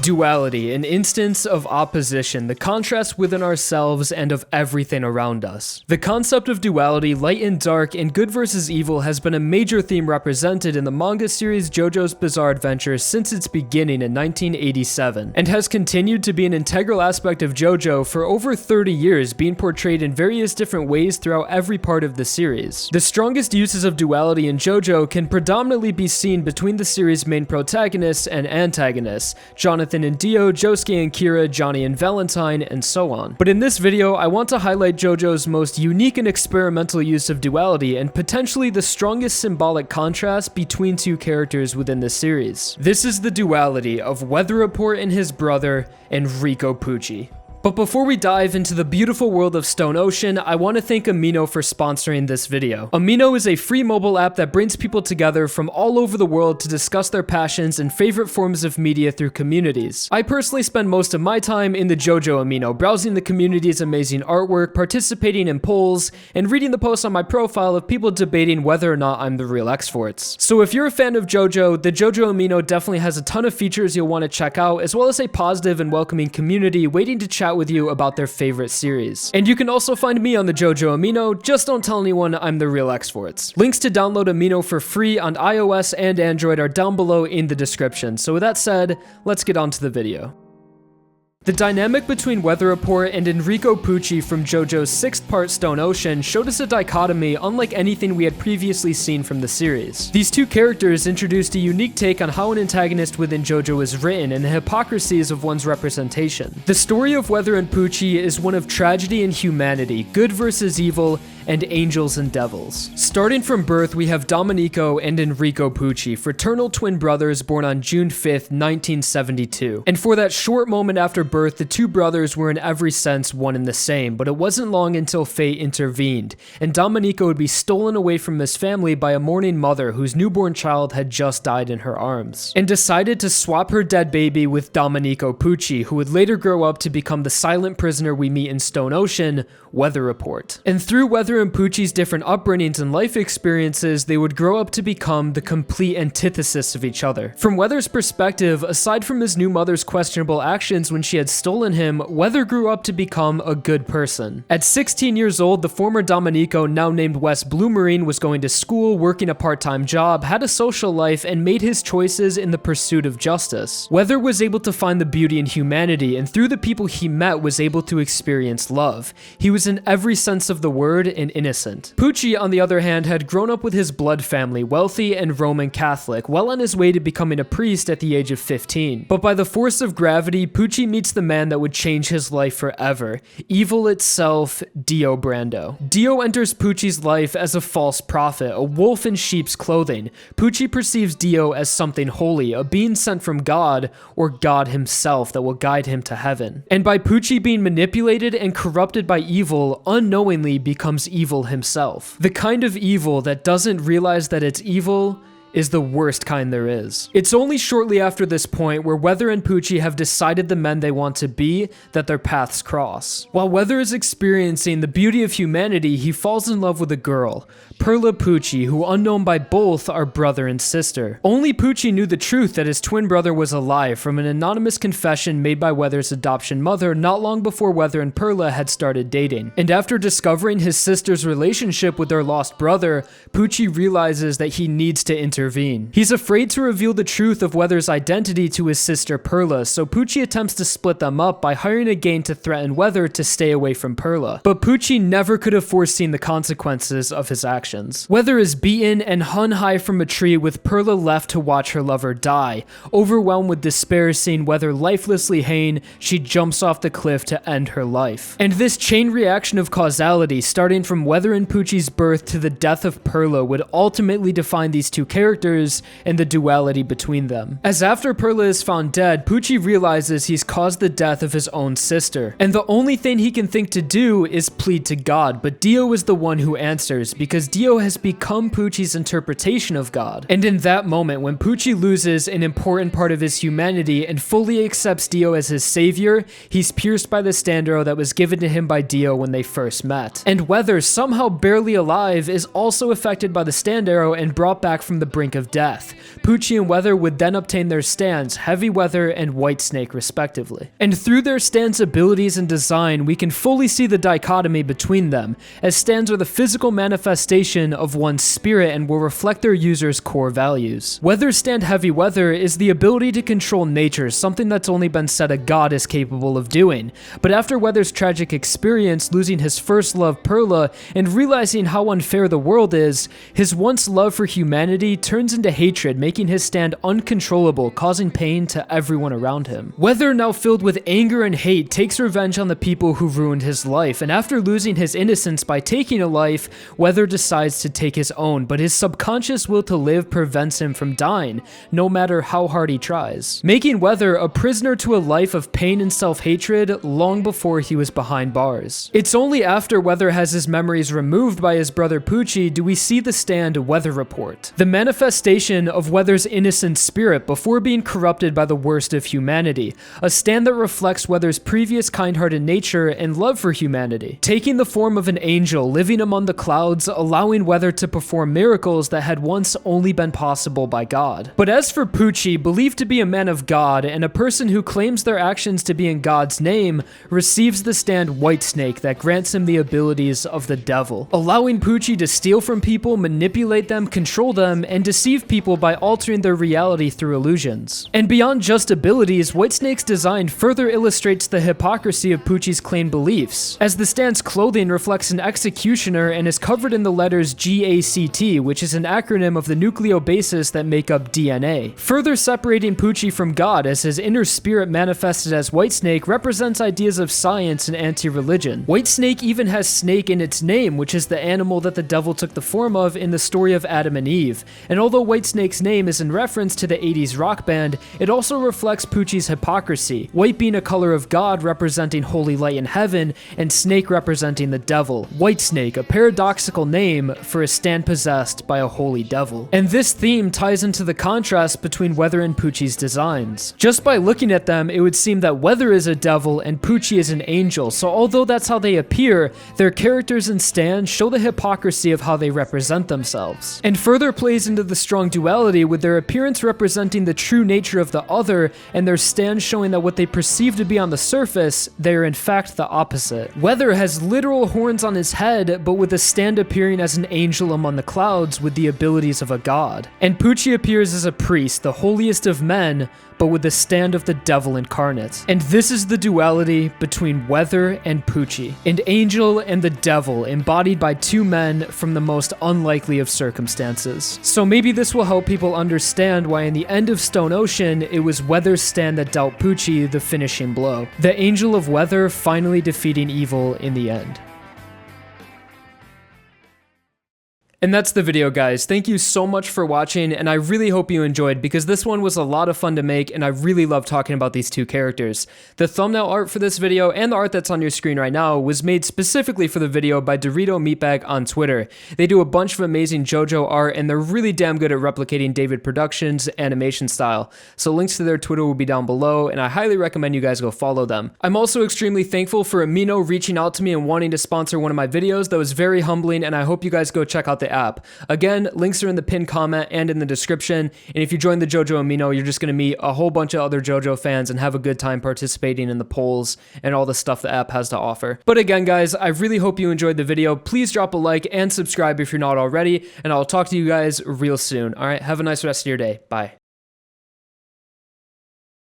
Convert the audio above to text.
Duality, an instance of opposition, the contrast within ourselves and of everything around us. The concept of duality, light and dark, and good versus evil has been a major theme represented in the manga series JoJo's Bizarre Adventure since its beginning in 1987, and has continued to be an integral aspect of JoJo for over 30 years, being portrayed in various different ways throughout every part of the series. The strongest uses of duality in JoJo can predominantly be seen between the series' main protagonists and antagonists, Jonathan and Dio, Josuke and Kira, Johnny and Valentine, and so on. But in this video, I want to highlight JoJo's most unique and experimental use of duality and potentially the strongest symbolic contrast between two characters within the series. This is the duality of Weather Report and his brother, Enrico Pucci. But before we dive into the beautiful world of Stone Ocean, I want to thank Amino for sponsoring this video. Amino is a free mobile app that brings people together from all over the world to discuss their passions and favorite forms of media through communities. I personally spend most of my time in the JoJo Amino, browsing the community's amazing artwork, participating in polls, and reading the posts on my profile of people debating whether or not I'm the real xForts. So if you're a fan of JoJo, the JoJo Amino definitely has a ton of features you'll want to check out, as well as a positive and welcoming community waiting to chat with you about their favorite series. And you can also find me on the JoJo Amino, just don't tell anyone I'm the real xForts. Links to download Amino for free on iOS and Android are down below in the description. So with that said, let's get on to the video. The dynamic between Weather Report and Enrico Pucci from JoJo's 6th part Stone Ocean showed us a dichotomy unlike anything we had previously seen from the series. These two characters introduced a unique take on how an antagonist within JoJo is written and the hypocrisies of one's representation. The story of Weather and Pucci is one of tragedy and humanity, good versus evil, and angels and devils. Starting from birth, we have Domenico and Enrico Pucci, fraternal twin brothers born on June 5th, 1972. And for that short moment after birth, the two brothers were in every sense one and the same, but it wasn't long until fate intervened, and Domenico would be stolen away from his family by a mourning mother whose newborn child had just died in her arms, and decided to swap her dead baby with Domenico Pucci, who would later grow up to become the silent prisoner we meet in Stone Ocean, Weather Report. And through Weather and Pucci's different upbringings and life experiences, they would grow up to become the complete antithesis of each other. From Weather's perspective, aside from his new mother's questionable actions when she had stolen him, Weather grew up to become a good person. At 16 years old, the former Domenico, now named Wes Bloomerine, was going to school, working a part-time job, had a social life, and made his choices in the pursuit of justice. Weather was able to find the beauty in humanity, and through the people he met was able to experience love. He was in every sense of the word an innocent. Pucci, on the other hand, had grown up with his blood family, wealthy and Roman Catholic, well on his way to becoming a priest at the age of 15. But by the force of gravity, Pucci meets the man that would change his life forever, evil itself, Dio Brando. Dio enters Pucci's life as a false prophet, a wolf in sheep's clothing. Pucci perceives Dio as something holy, a being sent from God, or God himself that will guide him to heaven. And by Pucci being manipulated and corrupted by evil, unknowingly becomes evil himself. The kind of evil that doesn't realize that it's evil is the worst kind there is. It's only shortly after this point where Weather and Pucci have decided the men they want to be that their paths cross. While Weather is experiencing the beauty of humanity, he falls in love with a girl, Perla Pucci, who unknown by both are brother and sister. Only Pucci knew the truth that his twin brother was alive from an anonymous confession made by Weather's adoption mother not long before Weather and Perla had started dating. And after discovering his sister's relationship with their lost brother, Pucci realizes that he needs to intervene. He's afraid to reveal the truth of Weather's identity to his sister Perla, so Pucci attempts to split them up by hiring a gang to threaten Weather to stay away from Perla. But Pucci never could have foreseen the consequences of his actions. Weather is beaten and hung high from a tree with Perla left to watch her lover die. Overwhelmed with despair seeing Weather lifelessly hanging, she jumps off the cliff to end her life. And this chain reaction of causality, starting from Weather and Pucci's birth to the death of Perla, would ultimately define these two characters and the duality between them. As after Perla is found dead, Pucci realizes he's caused the death of his own sister, and the only thing he can think to do is plead to God, but Dio is the one who answers, because Dio has become Pucci's interpretation of God. And in that moment, when Pucci loses an important part of his humanity and fully accepts Dio as his savior, he's pierced by the stand arrow that was given to him by Dio when they first met. And Weather, somehow barely alive, is also affected by the stand arrow and brought back from the brink brink of death. Pucci and Weather would then obtain their stands, Heavy Weather and White Snake respectively. And through their stands' abilities and design, we can fully see the dichotomy between them, as stands are the physical manifestation of one's spirit and will reflect their user's core values. Weather's stand Heavy Weather is the ability to control nature, something that's only been said a god is capable of doing. But after Weather's tragic experience, losing his first love Perla, and realizing how unfair the world is, his once love for humanity turns into hatred, making his stand uncontrollable, causing pain to everyone around him. Weather, now filled with anger and hate, takes revenge on the people who ruined his life, and after losing his innocence by taking a life, Weather decides to take his own, but his subconscious will to live prevents him from dying, no matter how hard he tries, making Weather a prisoner to a life of pain and self-hatred long before he was behind bars. It's only after Weather has his memories removed by his brother Pucci do we see the stand Weather Report, the manifestation of Weather's innocent spirit before being corrupted by the worst of humanity, a stand that reflects Weather's previous kind-hearted nature and love for humanity, taking the form of an angel living among the clouds, allowing Weather to perform miracles that had once only been possible by God. But as for Pucci, believed to be a man of God and a person who claims their actions to be in God's name, receives the stand White Snake that grants him the abilities of the devil, allowing Pucci to steal from people, manipulate them, control them, and deceive people by altering their reality through illusions. And beyond just abilities, White Snake's design further illustrates the hypocrisy of Pucci's claimed beliefs, as the stand's clothing reflects an executioner and is covered in the letters GACT, which is an acronym of the nucleobases that make up DNA, further separating Pucci from God, as his inner spirit manifested as White Snake represents ideas of science and anti-religion. White Snake even has snake in its name, which is the animal that the devil took the form of in the story of Adam and Eve, and although White Snake's name is in reference to the 80s rock band, it also reflects Pucci's hypocrisy, white being a color of God representing holy light in heaven, and snake representing the devil. White Snake, a paradoxical name for a stand possessed by a holy devil. And this theme ties into the contrast between Weather and Pucci's designs. Just by looking at them, it would seem that Weather is a devil and Pucci is an angel, so although that's how they appear, their characters and stands show the hypocrisy of how they represent themselves, and further plays into the strong duality with their appearance representing the true nature of the other, and their stands showing that what they perceive to be on the surface, they are in fact the opposite. Weather has literal horns on his head, but with a stand appearing as an angel among the clouds with the abilities of a god. And Pucci appears as a priest, the holiest of men, but with the stand of the devil incarnate. And this is the duality between Weather and Pucci, an angel and the devil embodied by two men from the most unlikely of circumstances. So maybe this will help people understand why in the end of Stone Ocean, it was Weather's stand that dealt Pucci the finishing blow, the angel of Weather finally defeating evil in the end. And that's the video, guys. Thank you so much for watching, and I really hope you enjoyed, because this one was a lot of fun to make, and I really love talking about these two characters. The thumbnail art for this video and the art that's on your screen right now was made specifically for the video by Dorito Meatbag on Twitter. They do a bunch of amazing JoJo art, and they're really damn good at replicating David Productions' animation style. So links to their Twitter will be down below, and I highly recommend you guys go follow them. I'm also extremely thankful for Amino reaching out to me and wanting to sponsor one of my videos. That was very humbling, and I hope you guys go check out the app. Again, links are in the pinned comment and in the description, and if you join the JoJo Amino, you're just going to meet a whole bunch of other JoJo fans and have a good time participating in the polls and all the stuff the app has to offer. But again, guys, I really hope you enjoyed the video. Please drop a like and subscribe if you're not already, and I'll talk to you guys real soon. All right, have a nice rest of your day. Bye.